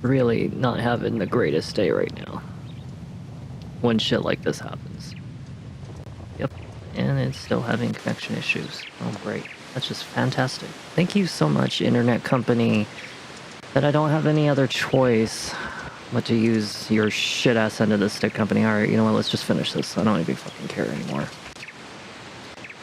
really not having the greatest day right now when shit like this happens. Yep, and it's still having connection issues. Oh, great. That's just fantastic. Thank you so much, internet company, that I don't have any other choice but to use your shit-ass end of the stick company. Alright, you know what, let's just finish this. I don't even fucking care anymore.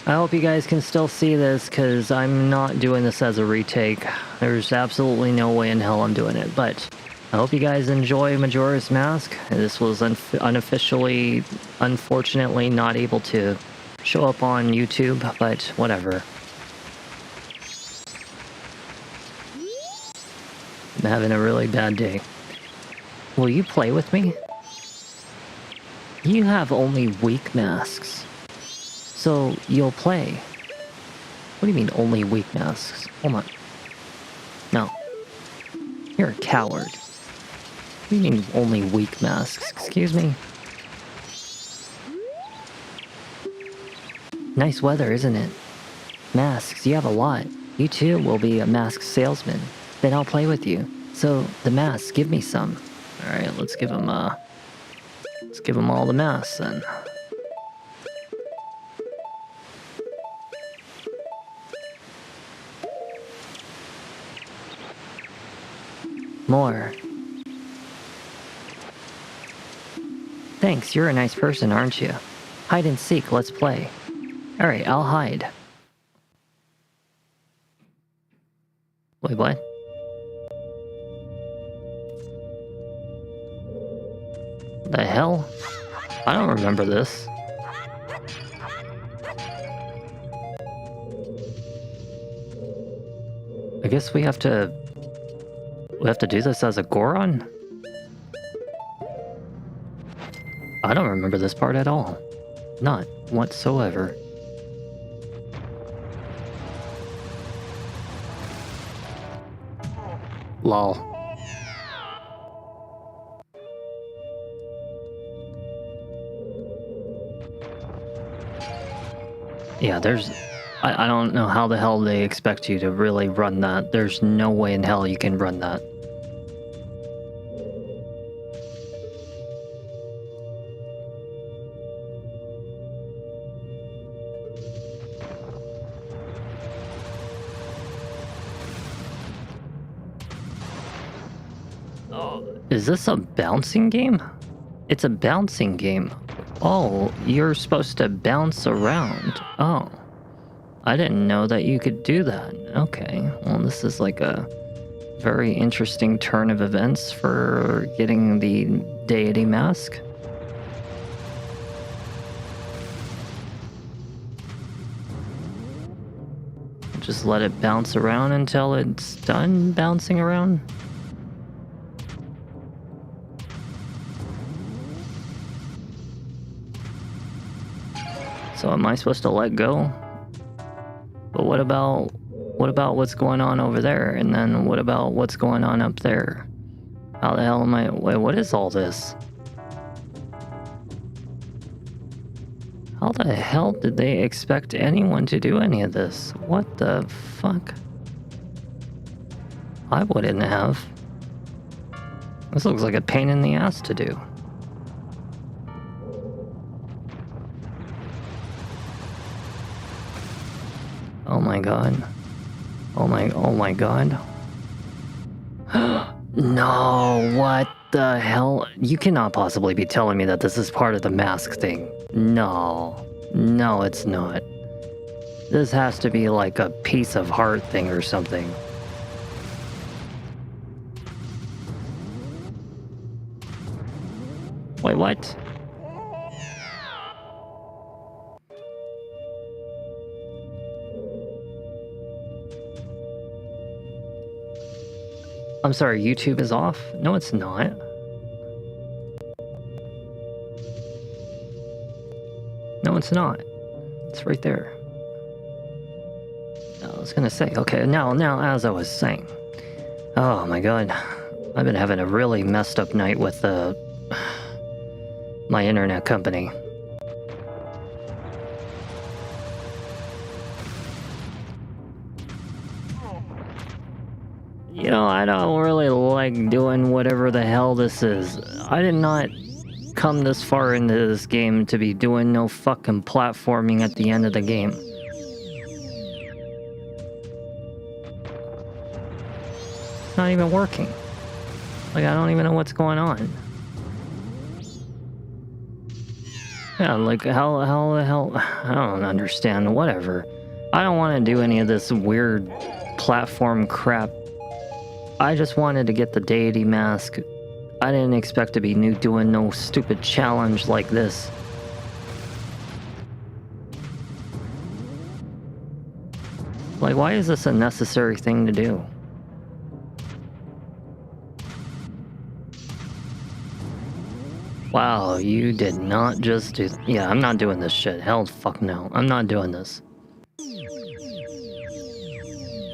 I hope you guys can still see this, because I'm not doing this as a retake. There's absolutely no way in hell I'm doing it, but I hope you guys enjoy Majora's Mask. This was unofficially, unfortunately, not able to show up on YouTube, but whatever. I'm having a really bad day. Will you play with me? You have only weak masks. So, you'll play. What do you mean, only weak masks? Hold on. No. You're a coward. What do you mean, only weak masks? Excuse me? Nice weather, isn't it? Masks, you have a lot. You too will be a mask salesman. Then I'll play with you. So, the masks, give me some. Alright, let's give them all the masks, then. More. Thanks, you're a nice person, aren't you? Hide and seek, let's play. Alright, I'll hide. Wait, what? The hell? I don't remember this. I guess we have to do this as a Goron? I don't remember this part at all. Not whatsoever. Lol. Yeah, there's... I don't know how the hell they expect you to really run that. There's no way in hell you can run that. Is this a bouncing game? It's a bouncing game. Oh, you're supposed to bounce around. Oh. I didn't know that you could do that. Okay. Well, this is like a very interesting turn of events for getting the deity mask. Just let it bounce around until it's done bouncing around. So am I supposed to let go? But what about what's going on over there? And then what about what's going on up there? How the hell am I... Wait, what is all this? How the hell did they expect anyone to do any of this? What the fuck? I wouldn't have. This looks like a pain in the ass to do. Oh my god. Oh my god. No, what the hell? You cannot possibly be telling me that this is part of the mask thing. No. No, it's not. This has to be like a piece of heart thing or something. Wait, what? I'm sorry, YouTube is off? No, it's not. No, it's not. It's right there. I was gonna say, okay, now, as I was saying. Oh my god. I've been having a really messed up night with, my internet company. You know, I don't really like doing whatever the hell this is. I did not come this far into this game to be doing no fucking platforming at the end of the game. It's not even working. Like, I don't even know what's going on. Yeah, like, how the hell... I don't understand, whatever. I don't want to do any of this weird platform crap. I just wanted to get the deity mask. I didn't expect to be doing no stupid challenge like this. Like, why is this a necessary thing to do? Wow, you did not just do... Yeah, I'm not doing this shit. Hell fuck no. I'm not doing this.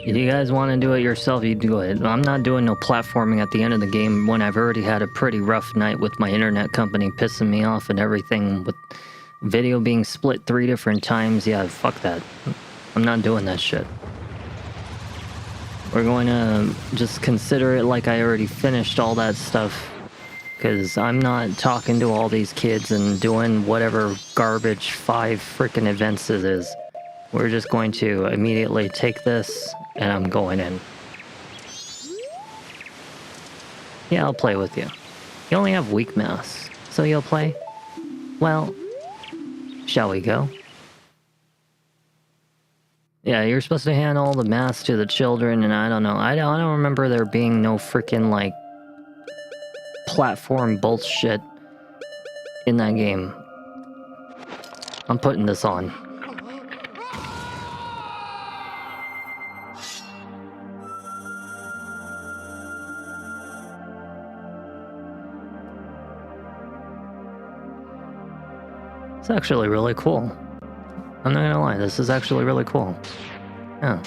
If you guys want to do it yourself, you do it. I'm not doing no platforming at the end of the game when I've already had a pretty rough night with my internet company pissing me off and everything, with video being split 3 different times. Yeah, fuck that. I'm not doing that shit. We're going to just consider it like I already finished all that stuff, because I'm not talking to all these kids and doing whatever garbage 5 freaking events it is. We're just going to immediately take this, and I'm going in. Yeah, I'll play with you. You only have weak mass, so you'll play? Well, shall we go? Yeah, you're supposed to hand all the mass to the children, and I don't know. I don't remember there being no freaking, like, platform bullshit in that game. I'm putting this on. It's actually really cool. I'm not gonna lie, this is actually really cool. Yeah.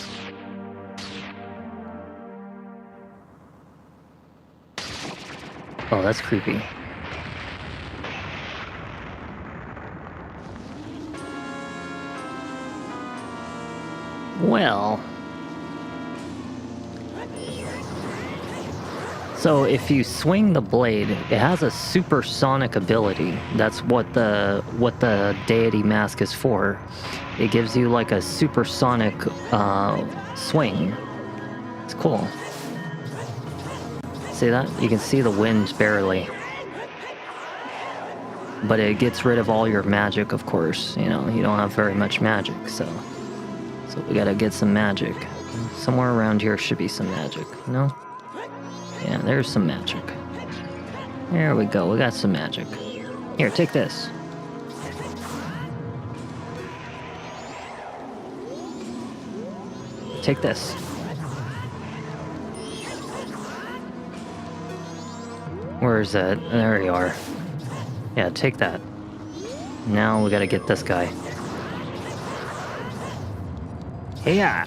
Oh, that's creepy. Well... So if you swing the blade, it has a supersonic ability. That's what the deity mask is for. It gives you like a supersonic swing. It's cool. See that? You can see the wind barely. But it gets rid of all your magic, of course. You know, you don't have very much magic, so we gotta get some magic. Somewhere around here should be some magic, no? Yeah, there's some magic. There we go, we got some magic. Here, take this. Take this. Where is that? There you are. Yeah, take that. Now we gotta get this guy. Yeah.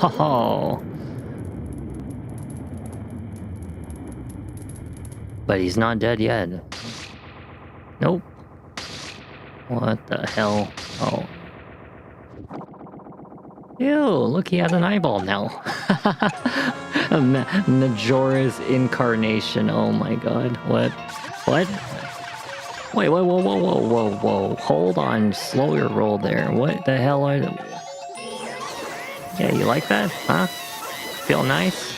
Oh. But he's not dead yet. Nope. What the hell? Oh. Ew, look, he has an eyeball now. Majora's incarnation. Oh my god. What? What? Wait, whoa, whoa, whoa, whoa, whoa, whoa. Hold on, slow your roll there. What the hell are they? Yeah, you like that? Huh? Feel nice?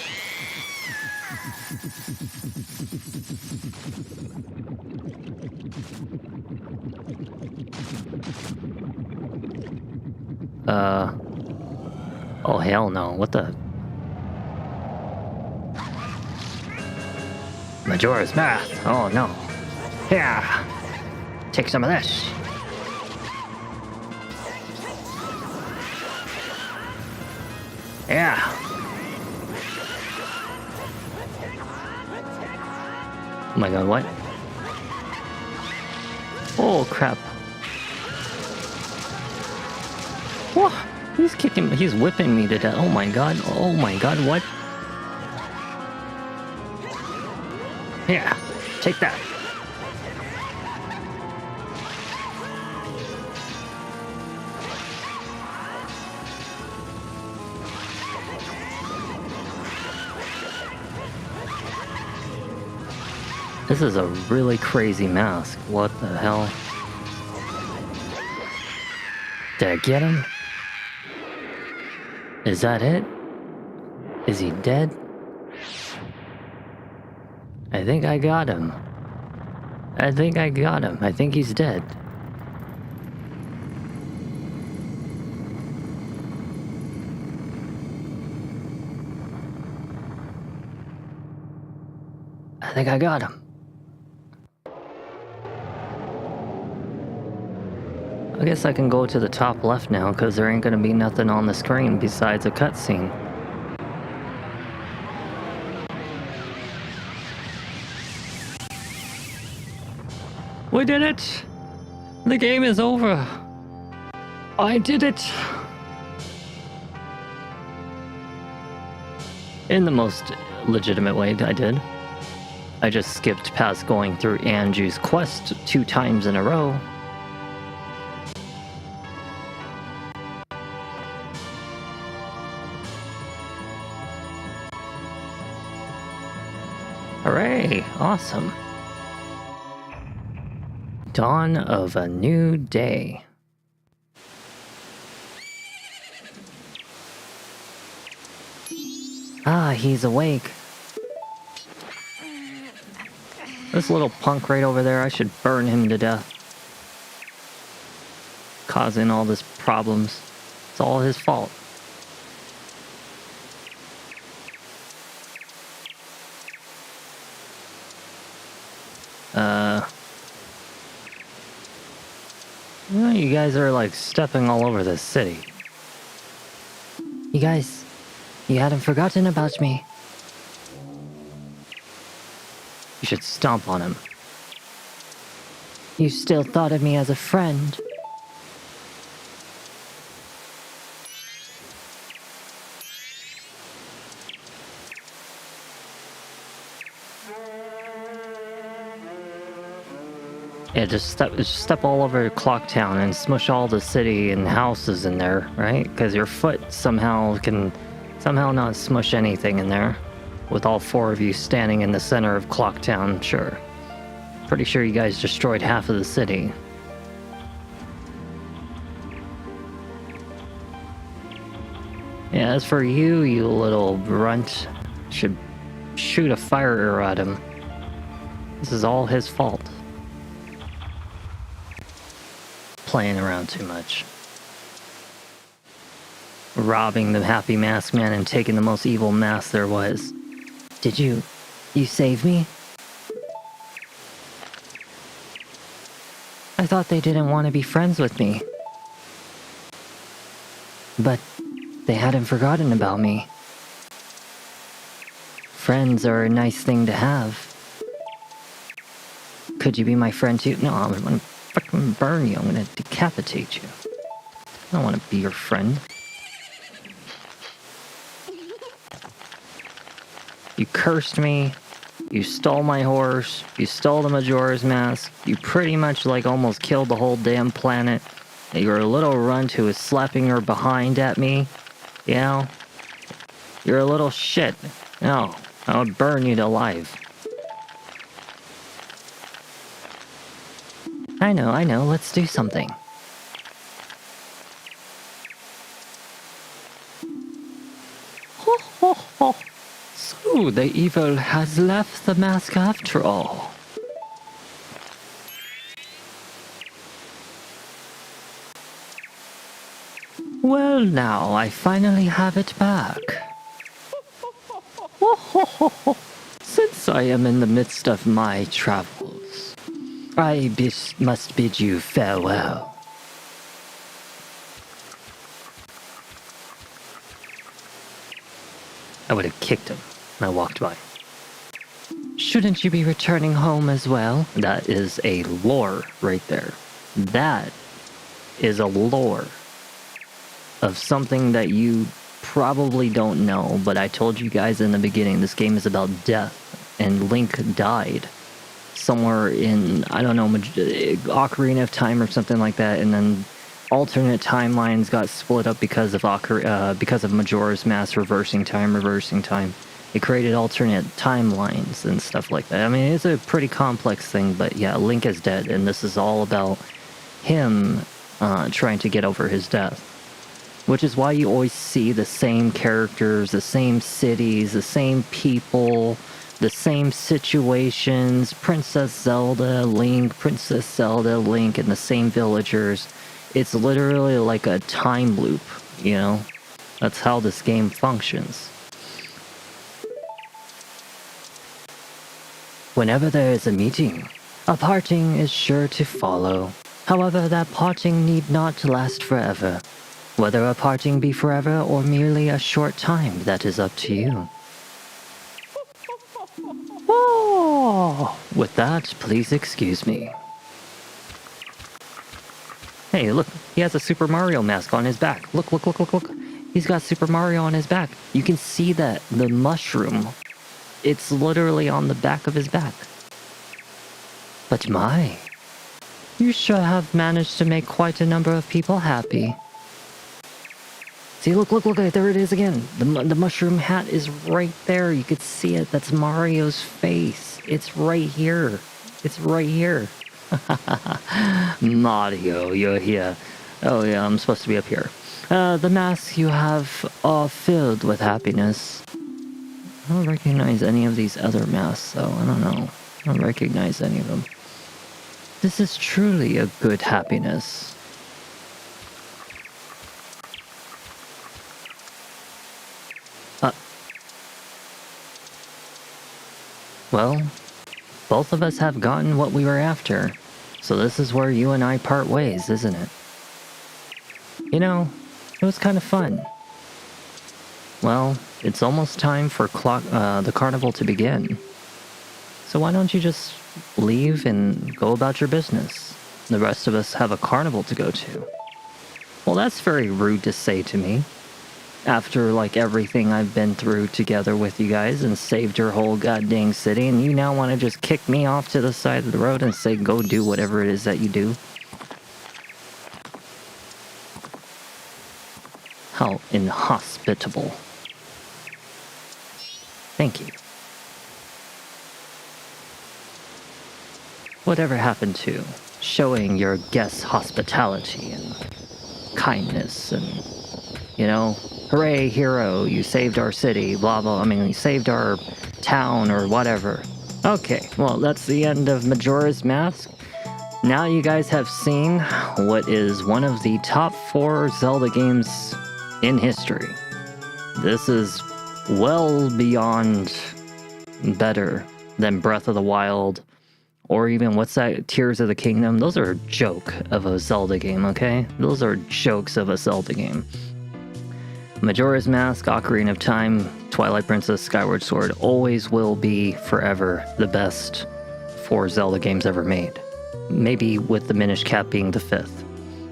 Oh hell no, what the? Majora's Math, oh no. Yeah! Take some of this. Yeah! Oh my god, what? Oh crap. Whoa! He's kicking, he's whipping me to death. Oh my god, what? Yeah, take that. This is a really crazy mask. What the hell? Did I get him? Is that it? Is he dead? I think I got him. I think I got him. I think he's dead. I think I got him. I guess I can go to the top left now because there ain't gonna be nothing on the screen besides a cutscene. We did it! The game is over! I did it! In the most legitimate way, I did. I just skipped past going through Anju's quest 2 times in a row. Hooray! Awesome. Dawn of a new day. Ah, he's awake. This little punk right over there, I should burn him to death. Causing all this problems. It's all his fault. Well, you guys are like stepping all over this city. You guys, you hadn't forgotten about me. You should stomp on him. You still thought of me as a friend. Yeah, just step all over Clocktown and smush all the city and houses in there, right? Because your foot somehow can not smush anything in there. With all 4 of you standing in the center of Clocktown, sure. Pretty sure you guys destroyed half of the city. Yeah, as for you, you little runt, should shoot a fire arrow at him. This is all his fault. Playing around too much. Robbing the happy mask man and taking the most evil mask there was. Did you save me? I thought they didn't want to be friends with me. But they hadn't forgotten about me. Friends are a nice thing to have. Could you be my friend too? No, I'm gonna fucking burn you. I'm gonna decapitate you. I don't want to be your friend. You cursed me. You stole my horse. You stole the Majora's Mask. You pretty much like almost killed the whole damn planet. You're a little runt who is slapping her behind at me. You know? You're a little shit. No, I would burn you alive. I know, let's do something. Ho ho ho. So the evil has left the mask after all. Well now, I finally have it back. Ho ho ho ho. Since I am in the midst of my travels, I must bid you farewell. I would have kicked him when I walked by. Shouldn't you be returning home as well? That is a lore right there. That is a lore of something that you probably don't know, but I told you guys in the beginning, this game is about death, and Link died somewhere in, I don't know, Ocarina of Time or something like that, and then alternate timelines got split up because of Majora's Mask reversing time, It created alternate timelines and stuff like that. I mean, it's a pretty complex thing, but yeah, Link is dead, and this is all about him trying to get over his death. Which is why you always see the same characters, the same cities, the same people, the same situations, Princess Zelda, Link, Princess Zelda, Link, and the same villagers. It's literally like a time loop, you know? That's how this game functions. Whenever there is a meeting, a parting is sure to follow. However, that parting need not last forever. Whether a parting be forever or merely a short time, that is up to you. Oh, with that, please excuse me. Hey, look, he has a Super Mario mask on his back. Look, look, look, look, look. He's got Super Mario on his back. You can see that the mushroom, it's literally on the back of his back. But my, you sure have managed to make quite a number of people happy. See, look, look, look, there it is again. The mushroom hat is right there. You could see it. That's Mario's face. It's right here. It's right here. Mario, you're here. Oh yeah, I'm supposed to be up here. The masks you have are filled with happiness. I don't recognize any of these other masks, though. I don't know. I don't recognize any of them. This is truly a good happiness. Well, both of us have gotten what we were after, so this is where you and I part ways, isn't it? You know, it was kind of fun. Well, it's almost time for the carnival to begin. So why don't you just leave and go about your business? The rest of us have a carnival to go to. Well, that's very rude to say to me. After, like, everything I've been through together with you guys and saved your whole goddamn city, and you now want to just kick me off to the side of the road and say, go do whatever it is that you do? How inhospitable. Thank you. Whatever happened to showing your guests hospitality and kindness and, you know, hooray, hero, you saved our city, blah, blah, I mean, you saved our town or whatever. Okay, well, that's the end of Majora's Mask. Now you guys have seen what is one of the top 4 Zelda games in history. This is well beyond better than Breath of the Wild, or even, what's that, Tears of the Kingdom? Those are a joke of a Zelda game, okay? Those are jokes of a Zelda game. Majora's Mask, Ocarina of Time, Twilight Princess, Skyward Sword always will be forever the best 4 Zelda games ever made. Maybe with the Minish Cap being the 5th.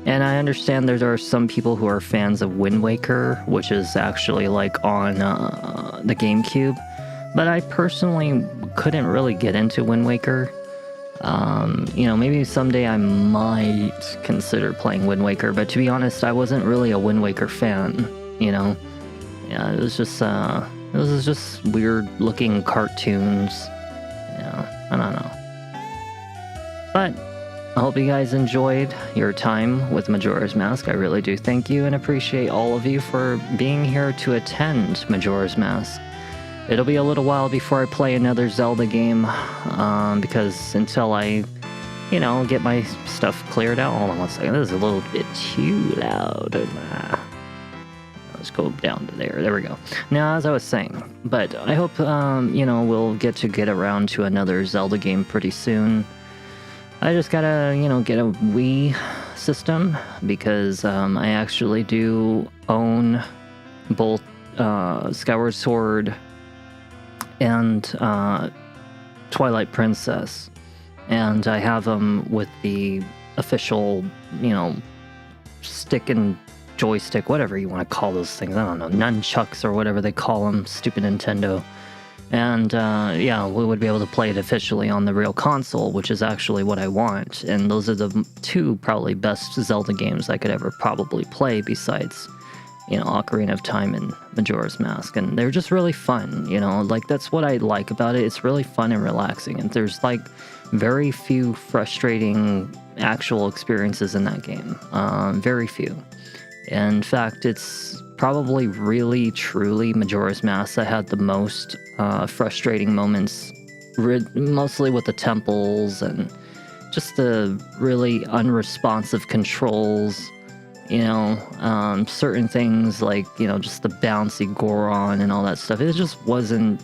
And I understand there are some people who are fans of Wind Waker, which is actually like on the GameCube. But I personally couldn't really get into Wind Waker. You know, maybe someday I might consider playing Wind Waker, but to be honest, I wasn't really a Wind Waker fan, you know? Yeah, it was just weird looking cartoons. Yeah, I don't know. But I hope you guys enjoyed your time with Majora's Mask. I really do thank you and appreciate all of you for being here to attend Majora's Mask. It'll be a little while before I play another Zelda game, because until I, you know, get my stuff cleared out. Hold on one second, this is a little bit too loud. Let's go down to there. There we go. Now, as I was saying, but I hope, you know, we'll get around to another Zelda game pretty soon. I just gotta, you know, get a Wii system, because I actually do own both Skyward Sword and Twilight Princess, and I have them with the official, you know, stick and joystick, whatever you want to call those things. I don't know, nunchucks or whatever they call them, stupid Nintendo. And yeah, we would be able to play it officially on the real console, which is actually what I want. And those are the 2 probably best Zelda games I could ever probably play, besides Ocarina of Time and Majora's Mask, and they're just really fun. Like that's what I like about it. It's really fun and relaxing, and there's like very few frustrating actual experiences in that game. Very few. In fact, it's probably really, truly Majora's Mask that had the most frustrating moments, mostly with the temples and just the really unresponsive controls. Certain things like, just the bouncy Goron and all that stuff. It just wasn't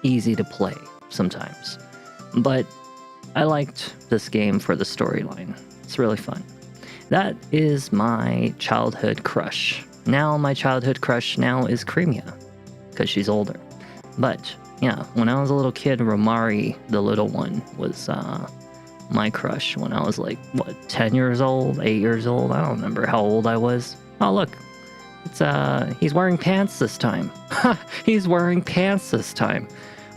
easy to play sometimes. But I liked this game for the storyline. It's really fun. That is my childhood crush. Now my childhood crush now is Cremia, because she's older. But, yeah, when I was a little kid, Romari, the little one, was my crush when I was like, 10 years old, 8 years old? I don't remember how old I was. Oh, look. He's wearing pants this time. He's wearing pants this time.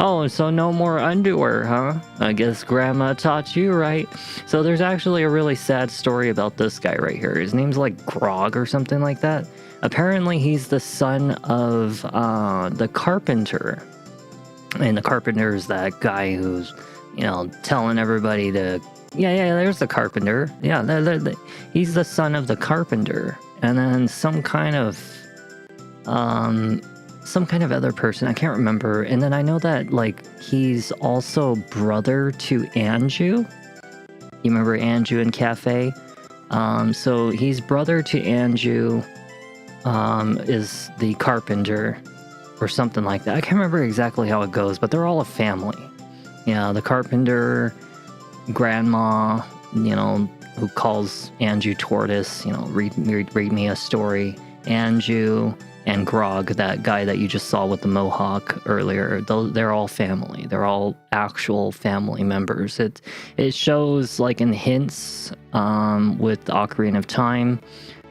Oh, so no more underwear, huh? I guess Grandma taught you right. So there's actually a really sad story about this guy right here. His name's like Grog or something like that. Apparently he's the son of the carpenter. And the carpenter is that guy who's, telling everybody to... Yeah, there's the carpenter. Yeah, he's the son of the carpenter. And then some kind of other person, I can't remember. And then I know that, like, he's also brother to Anju. You remember Anju in Cafe? So he's brother to Anju, is the carpenter, or something like that. I can't remember exactly how it goes, but they're all a family. Yeah, the carpenter, grandma, who calls Anju Tortoise, read me a story. Anju and Grog, that guy that you just saw with the mohawk earlier, they're all family. They're all actual family members. It shows like in hints with the Ocarina of Time.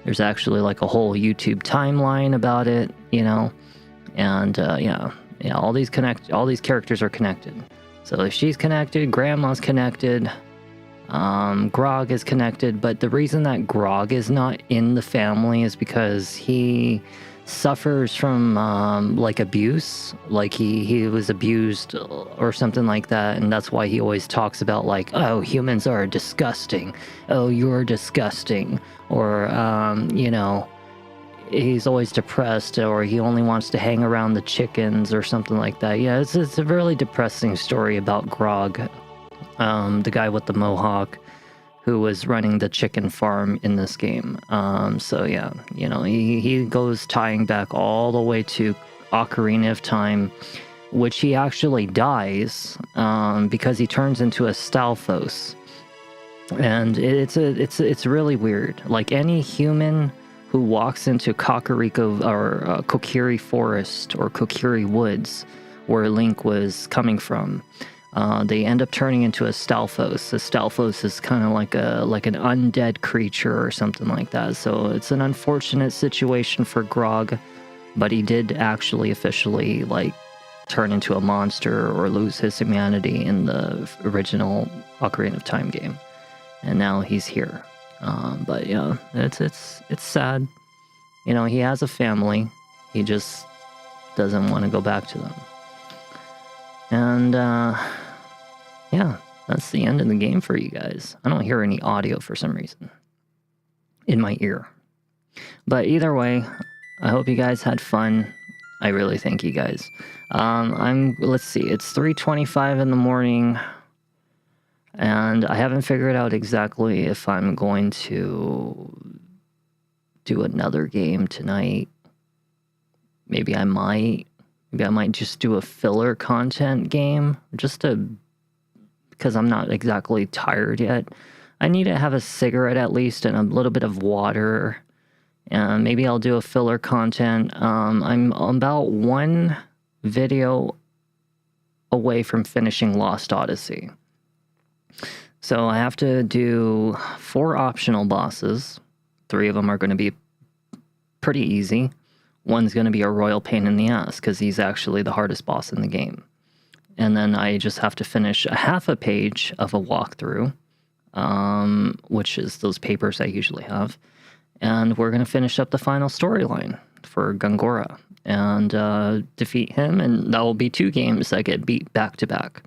There's actually like a whole YouTube timeline about it, and all these characters are connected. So if she's connected, Grandma's connected, Grog is connected, but the reason that Grog is not in the family is because he suffers from like abuse, like he was abused or something like that, and that's why he always talks about like, oh, humans are disgusting, oh, you're disgusting, or he's always depressed, or he only wants to hang around the chickens or something like that. Yeah, it's a really depressing story about Grog, the guy with the mohawk who was running the chicken farm in this game. So yeah, he goes tying back all the way to Ocarina of Time, which he actually dies because he turns into a Stalfos. And it's really weird. Like any human who walks into Kakariko or Kokiri Forest or Kokiri Woods, where Link was coming from, they end up turning into a Stalfos. A Stalfos is kind of like an undead creature or something like that. So it's an unfortunate situation for Grog, but he did actually officially like turn into a monster or lose his humanity in the original Ocarina of Time game, and now he's here. But yeah, it's sad. He has a family. He just doesn't want to go back to them. And yeah, that's the end of the game for you guys. I don't hear any audio for some reason in my ear. But either way, I hope you guys had fun. I really thank you guys. Let's see, it's 3:25 in the morning. And I haven't figured out exactly if I'm going to do another game tonight. Maybe I might just do a filler content game because I'm not exactly tired yet. I need to have a cigarette at least and a little bit of water. And maybe I'll do a filler content. I'm about one video away from finishing Lost Odyssey. So I have to do 4 optional bosses. 3 of them are going to be pretty easy. One's going to be a royal pain in the ass because he's actually the hardest boss in the game. And then I just have to finish a half a page of a walkthrough, which is those papers I usually have. and we're going to finish up the final storyline for Gangora and defeat him, and that will be 2 games that get beat back to back.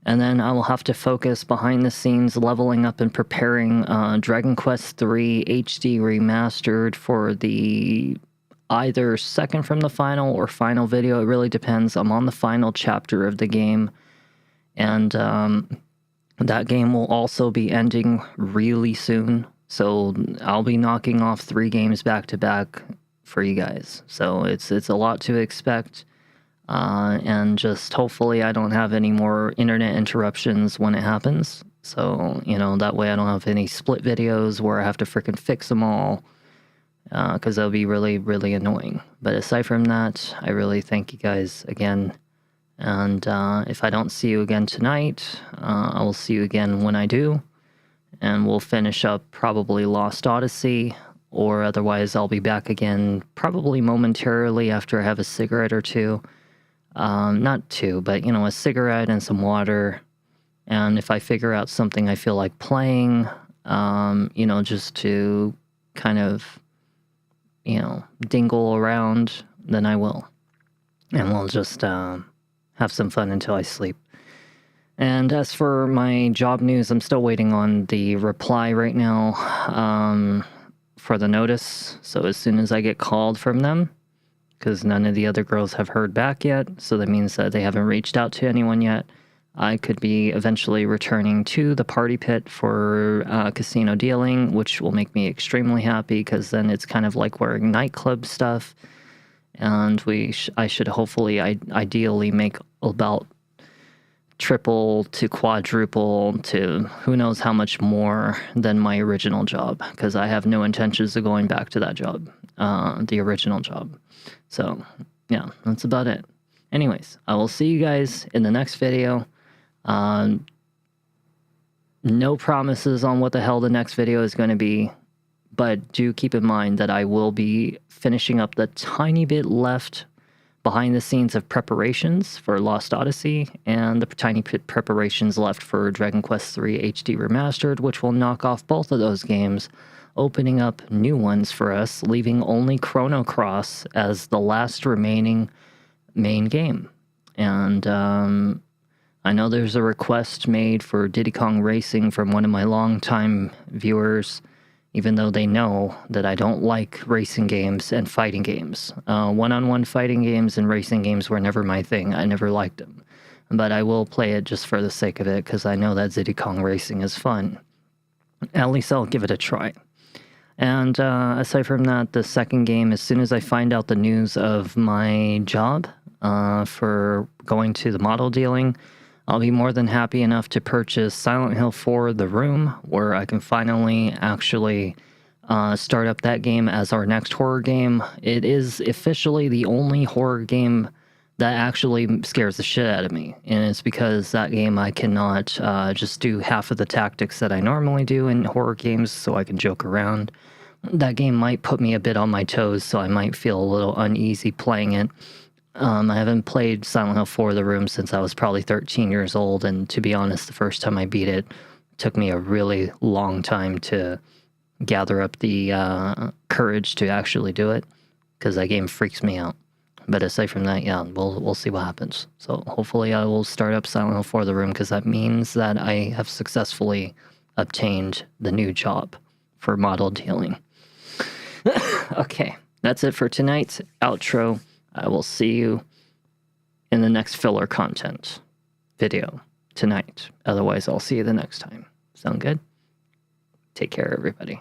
And then I will have to focus behind the scenes leveling up and preparing Dragon Quest III HD Remastered for the either second from the final or final video. It really depends. I'm on the final chapter of the game, and that game will also be ending really soon. So I'll be knocking off 3 games back to back for you guys. So it's a lot to expect. And just hopefully I don't have any more internet interruptions when it happens. So, you know, that way I don't have any split videos where I have to freaking fix them all. Because that'll be really, really annoying. But aside from that, I really thank you guys again. And if I don't see you again tonight, I will see you again when I do. And we'll finish up probably Lost Odyssey. Or otherwise I'll be back again probably momentarily after I have a cigarette or 2. Not 2, but, you know, a cigarette and some water. And if I figure out something I feel like playing, you know, just to kind of, you know, dingle around, then I will. And we'll just have some fun until I sleep. And as for my job news, I'm still waiting on the reply right now for the notice. So as soon as I get called from them, because none of the other girls have heard back yet, so that means that they haven't reached out to anyone yet, I could be eventually returning to the party pit for casino dealing, which will make me extremely happy, because then it's kind of like wearing nightclub stuff, and I should hopefully, ideally make about triple to quadruple to who knows how much more than my original job, because I have no intentions of going back to that job, the original job. So, yeah, that's about it. Anyways, I will see you guys in the next video. No promises on what the hell the next video is going to be, but do keep in mind that I will be finishing up the tiny bit left behind the scenes of preparations for Lost Odyssey, and the tiny bit preparations left for Dragon Quest III HD Remastered, which will knock off both of those games, opening up new ones for us, leaving only Chrono Cross as the last remaining main game. And I know there's a request made for Diddy Kong Racing from one of my longtime viewers, even though they know that I don't like racing games and fighting games. One-on-one fighting games and racing games were never my thing. I never liked them. But I will play it just for the sake of it, because I know that Diddy Kong Racing is fun. At least I'll give it a try. And aside from that, the second game, as soon as I find out the news of my job for going to the model dealing, I'll be more than happy enough to purchase Silent Hill 4 The Room, where I can finally actually start up that game as our next horror game. It is officially the only horror game that actually scares the shit out of me. And it's because that game I cannot just do half of the tactics that I normally do in horror games, so I can joke around. That game might put me a bit on my toes, so I might feel a little uneasy playing it. I haven't played Silent Hill 4 The Room since I was probably 13 years old, and to be honest, the first time I beat it, took me a really long time to gather up the courage to actually do it, because that game freaks me out. But aside from that, yeah, we'll see what happens. So hopefully I will start up Silent Hill 4 The Room, because that means that I have successfully obtained the new job for model dealing. Okay, that's it for tonight's outro. I will see you in the next filler content video tonight. Otherwise, I'll see you the next time. Sound good? Take care, everybody.